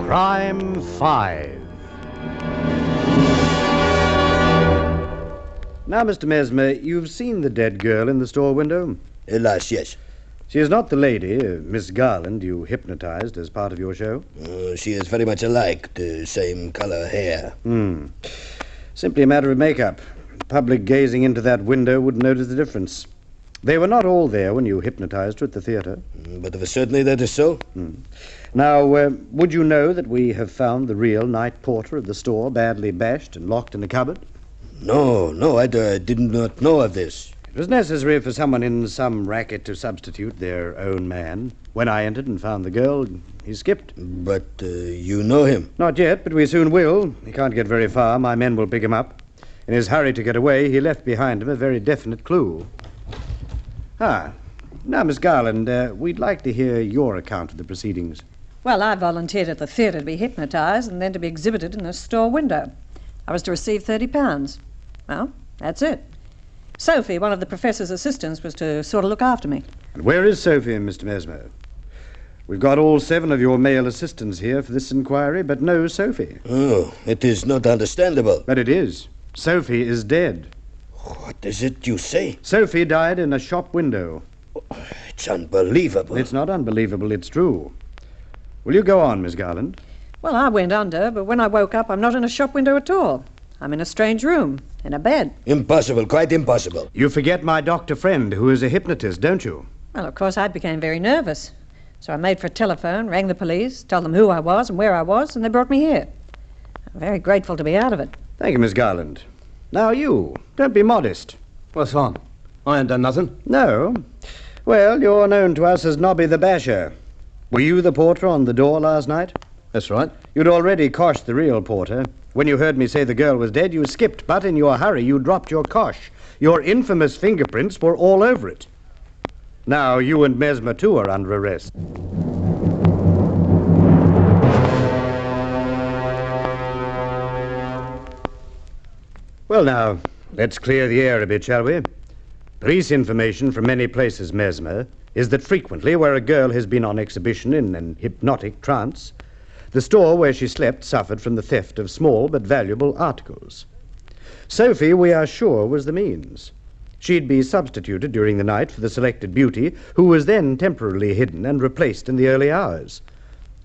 Crime 5. Now, Mr. Mesmer, you've seen the dead girl in the store window? Alas, yes. She is not the lady, Miss Garland, you hypnotized as part of your show? She is very much alike, the same color hair. Simply a matter of makeup. The public gazing into that window would notice the difference. They were not all there when you hypnotized her at the theater. But of a certainty that is so? Now, would you know that we have found the real night porter of the store badly bashed and locked in the cupboard? No, I did not know of this. It was necessary for someone in some racket to substitute their own man. When I entered and found the girl, he skipped. But you know him? Not yet, but we soon will. He can't get very far. My men will pick him up. In his hurry to get away, he left behind him a very definite clue. Now, Miss Garland, we'd like to hear your account of the proceedings. Well, I volunteered at the theatre to be hypnotized and then to be exhibited in a store window. I was to receive £30. Well, that's it. Sophie, one of the professor's assistants, was to sort of look after me. And where is Sophie, Mr. Mesmer? We've got all 7 of your male assistants here for this inquiry, but no Sophie. Oh, it is not understandable. But it is. Sophie is dead. What is it you say? Sophie died in a shop window. It's unbelievable. It's not unbelievable, it's true. Will you go on, Miss Garland? Well, I went under, but when I woke up, I'm not in a shop window at all. I'm in a strange room, in a bed. Impossible, quite impossible. You forget my doctor friend, who is a hypnotist, don't you? Well, of course, I became very nervous. So I made for a telephone, rang the police, told them who I was and where I was, and they brought me here. I'm very grateful to be out of it. Thank you, Miss Garland. Now you, don't be modest. What's on? I ain't done nothing. No? Well, you're known to us as Nobby the Basher. Were you the porter on the door last night? That's right. You'd already coshed the real porter. When you heard me say the girl was dead, you skipped, but in your hurry, you dropped your cosh. Your infamous fingerprints were all over it. Now, you and Mesmer, too, are under arrest. Well, now, let's clear the air a bit, shall we? Police information from many places, Mesmer, is that frequently where a girl has been on exhibition in an hypnotic trance, the store where she slept suffered from the theft of small but valuable articles. Sophie, we are sure, was the means. She'd be substituted during the night for the selected beauty, who was then temporarily hidden and replaced in the early hours.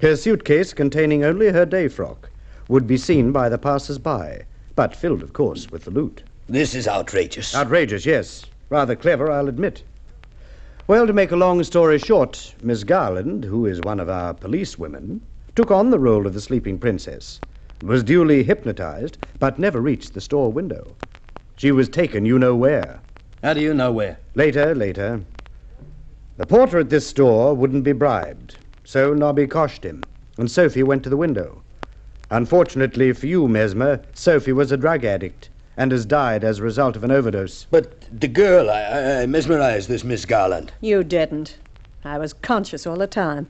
Her suitcase, containing only her day frock, would be seen by the passers-by, but filled, of course, with the loot. This is outrageous. Outrageous, yes. Rather clever, I'll admit. Well, to make a long story short, Miss Garland, who is one of our police women, took on the role of the sleeping princess, was duly hypnotized, but never reached the store window. She was taken you know where. How do you know where? Later. The porter at this store wouldn't be bribed, so Nobby coshed him, and Sophie went to the window. Unfortunately for you, Mesmer, Sophie was a drug addict and has died as a result of an overdose. But the girl, I mesmerized this Miss Garland. You didn't. I was conscious all the time.